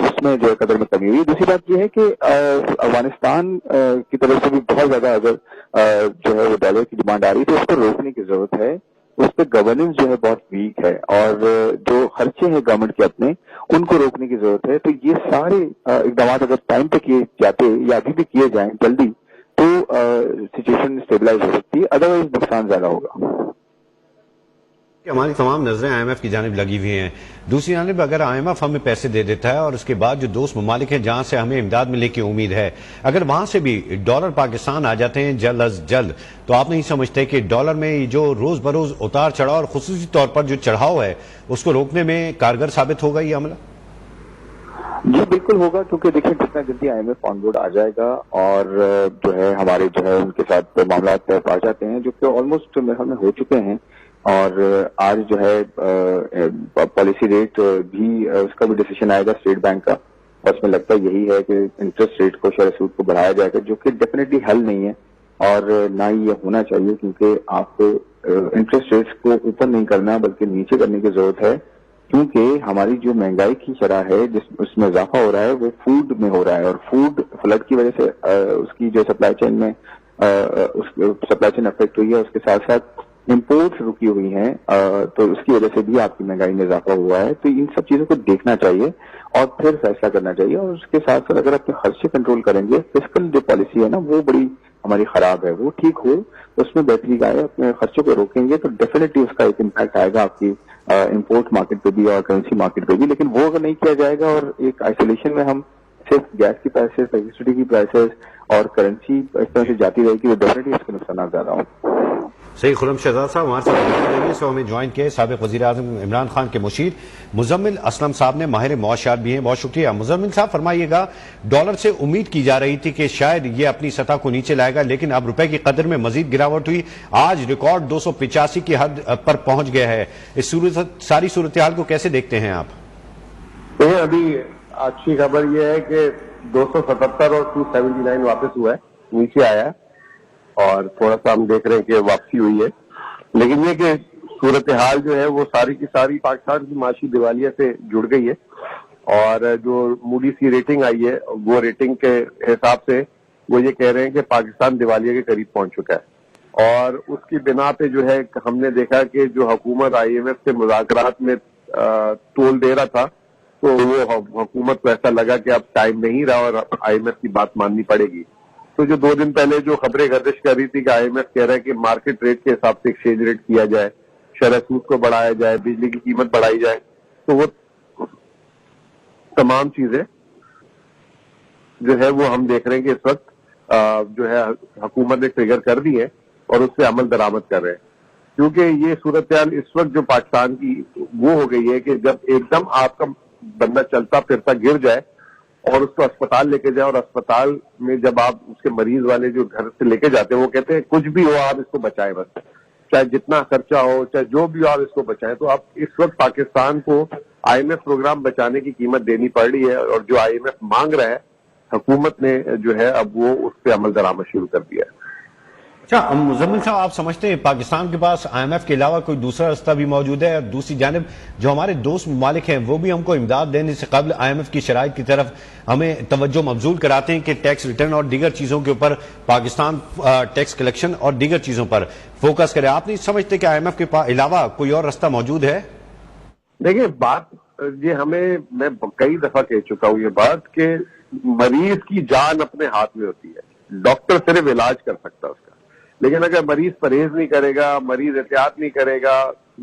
اس میں جو ہے قدر میں کمی ہوئی. دوسری بات یہ ہے کہ افغانستان کی طرف سے بھی بہت زیادہ اگر جو ہے وہ ڈالر کی ڈیمانڈ آ رہی ہے تو اس کو روکنے کی ضرورت ہے. اس پہ گورننس جو ہے بہت ویک ہے اور جو خرچے ہیں گورنمنٹ کے اپنے ان کو روکنے کی ضرورت ہے. تو یہ سارے اقدامات اگر ٹائم پہ کیے جاتے یا ابھی بھی کیے جائیں جلدی تو سچویشن اسٹیبلائز ہو سکتی ہے, ادروائز نقصان زیادہ ہوگا. ہماری تمام نظریں آئی ایم ایف کی جانب لگی ہوئی ہیں. دوسری جانب اگر آئی ایم ایف ہمیں پیسے دے دیتا ہے اور اس کے بعد جو دوست ممالک ہیں جہاں سے ہمیں امداد ملنے کی امید ہے, اگر وہاں سے بھی ڈالر پاکستان آ جاتے ہیں جلد از جلد, تو آپ نہیں سمجھتے کہ ڈالر میں جو روز بروز اتار چڑھاؤ اور خصوصی طور پر جو چڑھاؤ ہے اس کو روکنے میں کارگر ثابت ہوگا یہ عملہ؟ جی بالکل ہوگا, کیونکہ دیکھیں جتنا جلدی I M F on board آ جائے گا اور جو ہے ہمارے جو ہے ان کے ساتھ معاملات طے پا جاتے ہیں جو کہ آلموسٹ میرے خیال میں ہو چکے ہیں. اور آج جو ہے پالیسی ریٹ بھی اس کا بھی ڈیسیشن آئے گا اسٹیٹ بینک کا, اور اس میں لگتا یہی ہے کہ انٹرسٹ ریٹ کو شرح سود کو بڑھایا جائے گا, جو کہ ڈیفینیٹلی حل نہیں ہے اور نہ ہی یہ ہونا چاہیے, کیونکہ آپ کو انٹرسٹ ریٹس کو اوپر نہیں کرنا بلکہ نیچے کرنے کی ضرورت ہے. کیونکہ ہماری جو مہنگائی کی شرح ہے اس میں اضافہ ہو رہا ہے وہ فوڈ میں ہو رہا ہے, اور فوڈ فلڈ کی وجہ سے اس کی جو سپلائی چین میں سپلائی چین افیکٹ ہوئی ہے, اس کے ساتھ ساتھ امپورٹس رکی ہوئی ہیں, تو اس کی وجہ سے بھی آپ کی مہنگائی میں اضافہ ہوا ہے. تو ان سب چیزوں کو دیکھنا چاہیے اور پھر فیصلہ کرنا چاہیے, اور اس کے ساتھ ساتھ اگر اپنے خرچے کنٹرول کریں گے, فسکل جو پالیسی ہے نا وہ بڑی ہماری خراب ہے, وہ ٹھیک ہو اس میں بہتری آئے, اپنے خرچوں کو روکیں گے تو ڈیفینیٹلی اس کا ایک امپیکٹ آئے گا آپ کی امپورٹ مارکیٹ پہ بھی اور کرنسی مارکیٹ پہ بھی. لیکن وہ اگر نہیں کیا جائے گا اور ایک آئسولیشن میں ہم صرف گیس کی پرائسز, الیکٹریسٹی کی پرائسز اور کرنسی اس طرح سے جاتی رہے گی تو ڈیفینیٹلی اس کے نقصانات زیادہ ہوں. صحیح. خرم شہزاد صاحب ہمارے ساتھ سے ہمیں جوائن کیے سابق وزیر اعظم عمران خان کے مشیر مزمل اسلم صاحب نے, ماہر معاشیات بھی ہیں. بہت شکریہ. مزمل صاحب فرمائیے گا, ڈالر سے امید کی جا رہی تھی کہ شاید یہ اپنی سطح کو نیچے لائے گا, لیکن اب روپے کی قدر میں مزید گراوٹ ہوئی, آج ریکارڈ 285 کی حد پر پہنچ گیا ہے. اس ساری صورتحال کو کیسے دیکھتے ہیں آپ؟ ابھی اچھی خبر یہ ہے کہ 277 اور 279 واپس ہوا ہے, نیچے آیا ہے, اور تھوڑا سا ہم دیکھ رہے ہیں کہ واپسی ہوئی ہے. لیکن یہ کہ صورتحال جو ہے وہ ساری کی ساری پاکستان کی معاشی دیوالیہ سے جڑ گئی ہے, اور جو موڈیز کی ریٹنگ آئی ہے وہ ریٹنگ کے حساب سے وہ یہ کہہ رہے ہیں کہ پاکستان دیوالیہ کے قریب پہنچ چکا ہے. اور اس کی بنا پہ جو ہے ہم نے دیکھا کہ جو حکومت آئی ایم ایف سے مذاکرات میں تول دے رہا تھا, تو وہ حکومت کو ایسا لگا کہ اب ٹائم نہیں رہا اور آئی ایم ایف کی بات ماننی پڑے گی. تو جو 2 دن پہلے جو خبریں گردش کر رہی تھی کہ آئی ایم ایف کہہ رہا ہے کہ مارکیٹ ریٹ کے حساب سے ایکسچینج ریٹ کیا جائے, شرح سود کو بڑھایا جائے, بجلی کی قیمت بڑھائی جائے, تو وہ تمام چیزیں جو ہے وہ ہم دیکھ رہے ہیں کہ اس وقت جو ہے حکومت نے ٹریگر کر دی ہے اور اس سے عمل درآمد کر رہے ہیں. کیونکہ یہ صورتحال اس وقت جو پاکستان کی وہ ہو گئی ہے کہ جب ایک دم آپ کا بندہ چلتا پھرتا گر جائے اور اس کو اسپتال لے کے جائے, اور اسپتال میں جب آپ اس کے مریض والے جو گھر سے لے کے جاتے ہیں وہ کہتے ہیں کچھ بھی ہو آپ اس کو بچائیں, بس چاہے جتنا خرچہ ہو چاہے جو بھی ہو آپ اس کو بچائیں. تو اب اس وقت پاکستان کو آئی ایم ایف پروگرام بچانے کی قیمت دینی پڑ رہی ہے, اور جو آئی ایم ایف مانگ رہا ہے حکومت نے جو ہے اب وہ اس پہ عمل درآمد شروع کر دیا ہے. اچھا مزمل صاحب, آپ سمجھتے ہیں پاکستان کے پاس آئی ایم ایف کے علاوہ کوئی دوسرا راستہ بھی موجود ہے؟ اور دوسری جانب جو ہمارے دوست ممالک ہیں وہ بھی ہم کو امداد دینے سے قبل آئی ایم ایف کی شرائط کی طرف ہمیں توجہ مبذول کراتے ہیں کہ ٹیکس ریٹرن اور دیگر چیزوں کے اوپر پاکستان ٹیکس کلیکشن اور دیگر چیزوں پر فوکس کرے. آپ نہیں سمجھتے کہ آئی ایم ایف کے علاوہ کوئی اور راستہ موجود ہے؟ دیکھیں بات یہ میں کئی دفعہ کہہ چکا ہوں یہ بات کہ مریض کی جان اپنے ہاتھ میں ہوتی ہے, ڈاکٹر صرف علاج کر سکتا ہے اس کا. لیکن اگر مریض پرہیز نہیں کرے گا, مریض احتیاط نہیں کرے گا,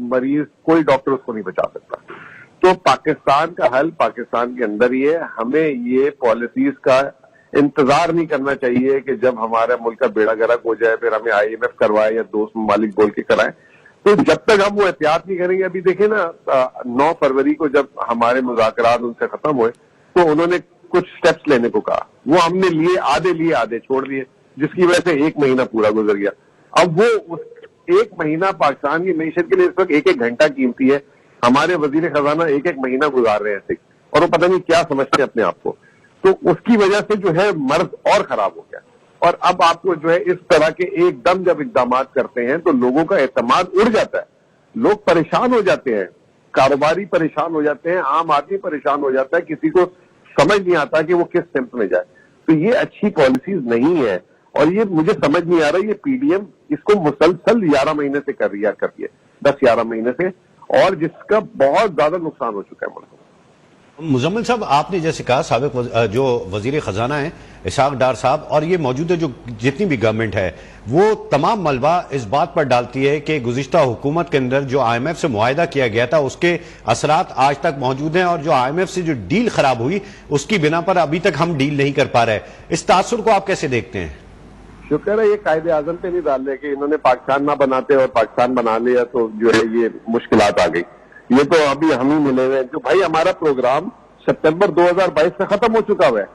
مریض کوئی ڈاکٹر اس کو نہیں بچا سکتا. تو پاکستان کا حل پاکستان کے اندر ہی ہے. ہمیں یہ پالیسیز کا انتظار نہیں کرنا چاہیے کہ جب ہمارا ملک کا بیڑا گرک ہو جائے پھر ہمیں آئی ایم ایف کروائے یا دوست ممالک بول کے کرائیں. تو جب تک ہم وہ احتیاط نہیں کریں گے, ابھی دیکھیں نا 9 فروری کو جب ہمارے مذاکرات ان سے ختم ہوئے تو انہوں نے کچھ سٹیپس لینے کو کہا, وہ ہم نے لیے آدھے چھوڑ دیے, جس کی وجہ سے 1 مہینہ پورا گزر گیا. اب وہ 1 مہینہ پاکستان کی معیشت کے لیے اس وقت 1 گھنٹہ قیمتی ہے. ہمارے وزیر خزانہ 1 مہینہ گزار رہے ہیں اور وہ پتہ نہیں کیا سمجھتے ہیں اپنے آپ کو. تو اس کی وجہ سے جو ہے مرض اور خراب ہو گیا. اور اب آپ کو جو ہے اس طرح کے ایک دم جب اقدامات کرتے ہیں تو لوگوں کا اعتماد اڑ جاتا ہے, لوگ پریشان ہو جاتے ہیں, کاروباری پریشان ہو جاتے ہیں, عام آدمی پریشان ہو جاتا ہے. کسی کو سمجھ نہیں آتا کہ وہ کس سمت میں جائے. تو یہ اچھی پالیسیز نہیں ہے, اور یہ مجھے سمجھ نہیں آ رہا, یہ پی ڈی ایم اس کو مسلسل 11 مہینے سے کر رہی ہے 10-11 مہینے سے, اور جس کا بہت زیادہ نقصان ہو چکا ہے ملک کو. مزمل صاحب, آپ نے جیسے کہا سابق جو وزیر خزانہ ہیں اسحاق ڈار صاحب, اور یہ موجودہ جو جتنی بھی گورنمنٹ ہے وہ تمام ملبہ اس بات پر ڈالتی ہے کہ گزشتہ حکومت کے اندر جو آئی ایم ایف سے معاہدہ کیا گیا تھا اس کے اثرات آج تک موجود ہیں, اور جو آئی ایم ایف سے جو ڈیل خراب ہوئی اس کی بنا پر ابھی تک ہم ڈیل نہیں کر پا رہے. اس تاثر کو آپ کیسے دیکھتے ہیں؟ شکر ہے یہ قائد اعظم پہ نہیں ڈال رہے کہ انہوں نے پاکستان نہ بناتے اور پاکستان بنا لیا تو جو ہے یہ مشکلات آ گئی. یہ تو ابھی ہم ہی ملے ہوئے ہیں. جو بھائی ہمارا پروگرام ستمبر 2022 سے ختم ہو چکا ہوا ہے.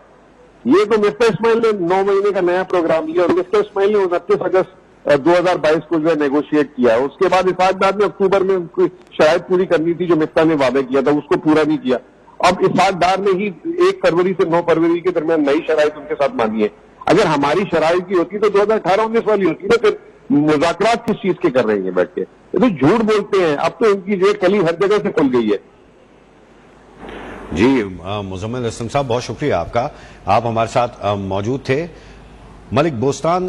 یہ تو مفتا اسماعیل نے 9 مہینے کا نیا پروگرام لیا, اور مفتا اسماعیل نے 29 اگست 2022 کو جو ہے نیگوشیٹ کیا. اس کے بعد اسحاق ڈار نے اکتوبر میں شرائط پوری کرنی تھی جو مفتا نے وعدہ کیا تھا, اس کو پورا نہیں کیا. اب اسحاق ڈار نے ہی 1 فروری سے 9 فروری کے درمیان نئی شرائط ان کے ساتھ مانی ہے. اگر ہماری شرائط کی ہوتی تو 2018-19 والی ہوتی نا, پھر مذاکرات کس چیز کے کر رہے ہیں بیٹھ کے؟ یہ تو جھوٹ بولتے ہیں. اب تو ان کی جو کلی ہر جگہ سے کھل گئی ہے. جی مزمل اسلم صاحب, بہت شکریہ آپ کا, آپ ہمارے ساتھ موجود تھے. ملک بوستان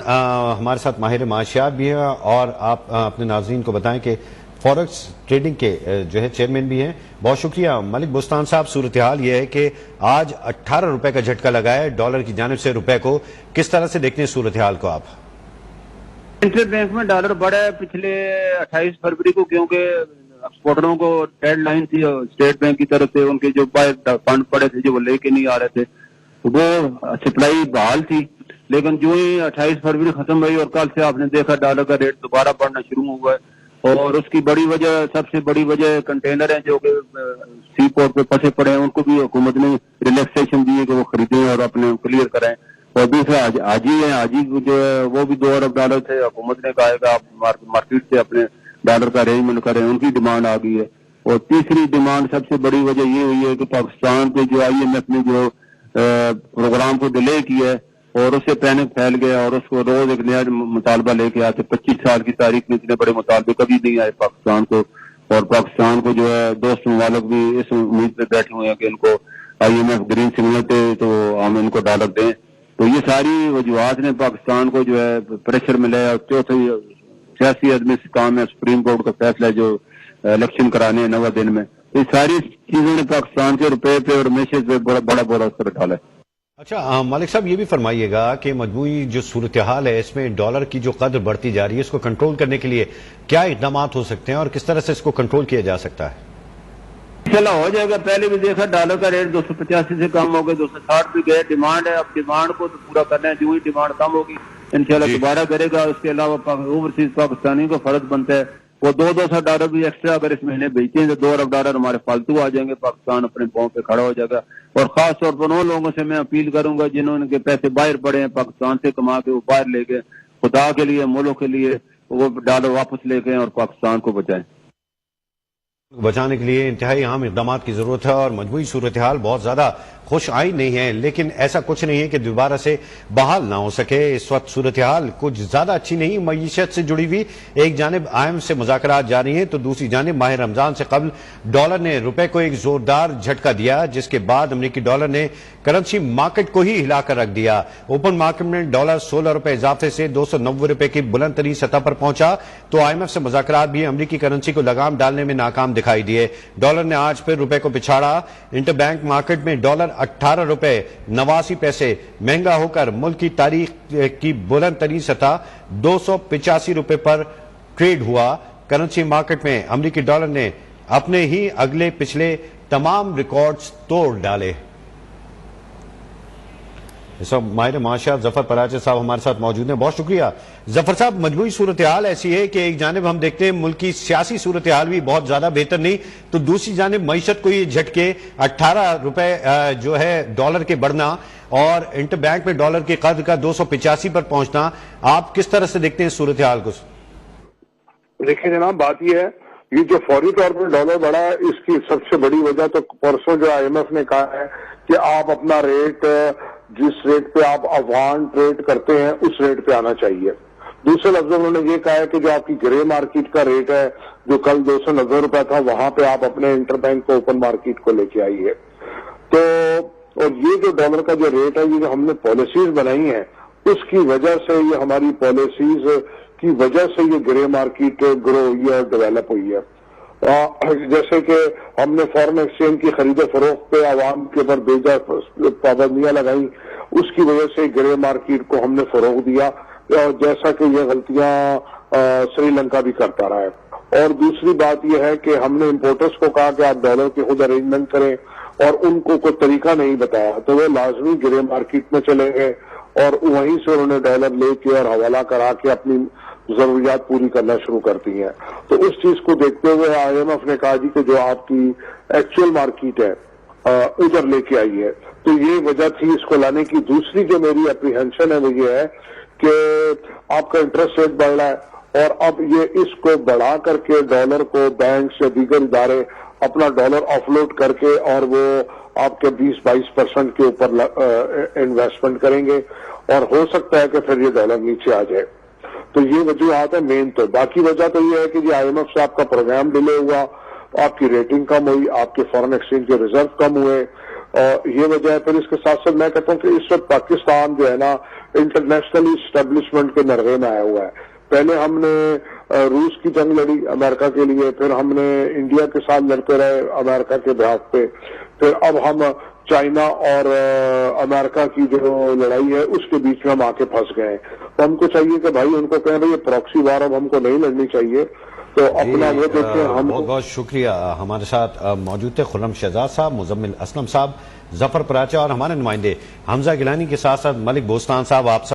ہمارے ساتھ ماہر معاشیات بھی ہیں, اور آپ اپنے ناظرین کو بتائیں کہ فوریکس ٹریڈنگ کے جو ہے چیئرمین بھی ہیں. بہت شکریہ ملک بوستان صاحب. صورتحال یہ ہے کہ آج 18 روپے کا جھٹکا لگا ہے ڈالر کی جانب سے روپے کو. کس طرح سے دیکھتے ہیں صورتحال کو آپ؟ سینٹرل بینک میں ڈالر بڑھا ہے پچھلے 28 فروری کو, کیونکہ ایکسپورٹروں کو ڈیڈ لائن تھی اسٹیٹ بینک کی طرف سے, ان کے جو باہر فنڈ پڑے تھے جو وہ لے کے نہیں آ رہے تھے, وہ سپلائی بحال تھی. لیکن جو ہی 28 فروری ختم ہوئی اور کل سے آپ نے دیکھا ڈالر کا ریٹ دوبارہ بڑھنا شروع ہوا ہے. اور اس کی بڑی وجہ, سب سے بڑی وجہ کنٹینر ہیں جو کہ سی پورٹ پہ پھنسے پڑے ہیں, ان کو بھی حکومت نے ریلیکسیشن دی ہے کہ وہ خریدیں اور اپنے کلیئر کریں. اور دوسرا حاجی ہیں, حاجی جو ہے وہ بھی $2 ارب تھے, حکومت نے کہا ہے کہ آپ مارکیٹ سے اپنے ڈالر کا ارینجمنٹ کریں, ان کی ڈیمانڈ آ گئی ہے. اور تیسری ڈیمانڈ سب سے بڑی وجہ یہ ہوئی ہے کہ پاکستان پہ جو آئی ایم ایف نے جو پروگرام کو ڈیلے کیا ہے اور اس سے پینک پھیل گیا, اور اس کو روز ایک نیا مطالبہ لے کے آتے. 25 سال کی تاریخ میں اتنے بڑے مطالبے کبھی نہیں آئے پاکستان کو, اور پاکستان کو جو ہے دوست ممالک بھی اس امید پہ بیٹھے ہوئے ہیں کہ ان کو I M F green signal دے تو ہم ان کو ڈالر دیں. تو یہ ساری وجوہات نے پاکستان کو جو ہے پریشر ملا ہے. اور چوتھی سیاسی عدم استحکام ہے, سپریم کورٹ کا فیصلہ ہے جو الیکشن کرانے ہیں 9 دن میں. یہ ساری چیزوں نے پاکستان کے روپے پہ اور معیشت پہ بڑا اثر ڈالا ہے. اچھا ملک صاحب, یہ بھی فرمائیے گا کہ مجموعی جو صورتحال ہے اس میں ڈالر کی جو قدر بڑھتی جا رہی ہے, اس کو کنٹرول کرنے کے لیے کیا اقدامات ہو سکتے ہیں اور کس طرح سے اس کو کنٹرول کیا جا سکتا ہے؟ انشاءاللہ ہو جائے گا. پہلے بھی دیکھا ڈالر کا ریٹ 285 سے کم ہو گئے, 260 بھی گئے. ڈیمانڈ ہے, اب ڈیمانڈ کو تو پورا کرنا ہے. جو ہی ڈیمانڈ کم ہوگی انشاءاللہ دوبارہ کرے گا. اس کے علاوہ اوورسیز پاکستانی کو فرض بنتا ہے وہ $200 بھی ایکسٹرا اگر اس مہینے بیچتے ہیں تو $2 ارب ہمارے فالتو آ جائیں گے. پاکستان اپنے پاؤں پہ کھڑا ہو جائے گا. اور خاص طور پر ان لوگوں سے میں اپیل کروں گا جنہوں نے پیسے باہر پڑے ہیں پاکستان سے کما کے, وہ باہر لے گئے, خدا کے لیے ملک کے لیے وہ ڈالر واپس لے گئے اور پاکستان کو بچائیں. بچانے کے لیے انتہائی اہم اقدامات کی ضرورت ہے, اور مجموعی صورتحال بہت زیادہ خوش آئی نہیں ہے, لیکن ایسا کچھ نہیں ہے کہ دوبارہ سے بحال نہ ہو سکے. اس وقت صورتحال کچھ زیادہ اچھی نہیں. معیشت سے جڑی ہوئی ایک جانب اہم سے مذاکرات جاری ہیں, تو دوسری جانب ماہ رمضان سے قبل ڈالر نے روپے کو ایک زوردار جھٹکا دیا, جس کے بعد امریکی ڈالر نے کرنسی مارکیٹ کو ہی ہلا کر رکھ دیا. اوپن مارکیٹ میں ڈالر 16 روپے اضافے سے 290 روپے کی بلند ترین سطح پر پہنچا, تو آئی ایم ایف سے مذاکرات بھی امریکی کرنسی کو لگام ڈالنے میں ناکام دکھائی دیے. ڈالر نے آج پھر روپے کو پچھاڑا. انٹر بینک مارکیٹ میں ڈالر 18 روپے 89 پیسے مہنگا ہو کر ملک کی تاریخ کی بلند ترین سطح 285 روپے پر ٹریڈ ہوا. کرنسی مارکیٹ میں امریکی ڈالر نے اپنے ہی اگلے پچھلے تمام ریکارڈز توڑ ڈالے. ماہر معاشیات ظفر پراچے صاحب ہمارے ساتھ موجود ہیں. بہت شکریہ ظفر صاحب. مجموعی صورتحال ایسی ہے کہ ایک جانب ہم دیکھتے ہیں ملک کی سیاسی صورتحال بھی بہت زیادہ بہتر نہیں, تو دوسری جانب معیشت کو یہ جھٹکے 18 روپے جو ہے ڈالر کے بڑھنا اور انٹر بینک میں ڈالر کی قدر کا 285 پر پہنچنا, آپ کس طرح سے دیکھتے ہیں صورتحال کو؟ دیکھیں جناب, بات یہ ہے یہ جو فوری طور پر ڈالر بڑھا ہے اس کی سب سے بڑی وجہ تو پرسوں جو آئی ایم ایف نے کہا ہے کہ آپ اپنا ریٹ جس ریٹ پہ آپ افغان ٹریڈ کرتے ہیں اس ریٹ پہ آنا چاہیے. دوسرے لفظوں میں انہوں نے یہ کہا ہے کہ جو آپ کی گرے مارکیٹ کا ریٹ ہے جو کل 290 روپے تھا, وہاں پہ آپ اپنے انٹر بینک کو اوپن مارکیٹ کو لے کے آئیے. تو اور یہ جو ڈالر کا جو ریٹ ہے، یہ جو ہم نے پالیسیز بنائی ہیں اس کی وجہ سے، یہ ہماری پالیسیز کی وجہ سے یہ گرے مارکیٹ گرو ہوئی ہے اور ڈیولپ ہوئی ہے. جیسے کہ ہم نے فارن ایکسچینج کی خرید و فروخت پہ عوام کے اوپر بیجا پابندیاں لگائیں، اس کی وجہ سے گرے مارکیٹ کو ہم نے فروغ دیا، اور جیسا کہ یہ غلطیاں سری لنکا بھی کرتا رہا ہے. اور دوسری بات یہ ہے کہ ہم نے امپورٹرز کو کہا کہ آپ ڈالر کی خود ارینجمنٹ کریں، اور ان کو کوئی طریقہ نہیں بتایا، تو وہ لازمی گرے مارکیٹ میں چلے گئے اور وہیں سے انہوں نے ڈالر لے کے اور حوالہ کرا کے اپنی ضروریات پوری کرنا شروع کرتی ہیں. تو اس چیز کو دیکھتے ہوئے آئی ایم ایف نے کہا جی کہ جو آپ کی ایکچوئل مارکیٹ ہے ادھر لے کے آئی ہے. تو یہ وجہ تھی اس کو لانے کی. دوسری جو میری اپریہنشن ہے وہ یہ ہے کہ آپ کا انٹرسٹ ریٹ بڑھ رہا ہے، اور اب یہ اس کو بڑھا کر کے ڈالر کو بینکس یا دیگر ادارے اپنا ڈالر آف لوڈ کر کے اور وہ آپ کے 20-22% کے اوپر انویسٹمنٹ کریں گے، اور ہو سکتا ہے کہ پھر یہ ڈالر نیچے آ جائے. تو یہ وجوہات ہے مین. تو باقی وجہ تو یہ ہے کہ جی آئی ایم ایف سے آپ کا پروگرام ڈیلے ہوا، آپ کی ریٹنگ کم ہوئی، آپ کے فارن ایکسچینج کے ریزرو کم ہوئے، اور یہ وجہ ہے. پھر اس کے ساتھ ساتھ میں کہتا ہوں کہ اس وقت پاکستان جو ہے نا انٹرنیشنل اسٹیبلشمنٹ کے نرغے میں آیا ہوا ہے. پہلے ہم نے روس کی جنگ لڑی امریکہ کے لیے، پھر ہم نے انڈیا کے ساتھ لڑتے رہے امریکہ کے بحاف پہ، پھر اب ہم چائنا اور امریکہ کی جو لڑائی ہے اس کے بیچ میں ہم آ کے پھنس گئے ہیں. تو ہم کو چاہیے کہ بھائی ان کو کہیں بھائی یہ پراکسی وار اب ہم کو نہیں لڑنی چاہیے، تو اپنا وہ دیکھیں. ہم بہت بہت شکریہ. ہمارے ساتھ موجود تھے خرم شہزاد صاحب، مزمل اسلم صاحب، ظفر پراچا اور ہمارے نمائندے حمزہ گیلانی کے ساتھ ساتھ ملک بوستان صاحب. آپ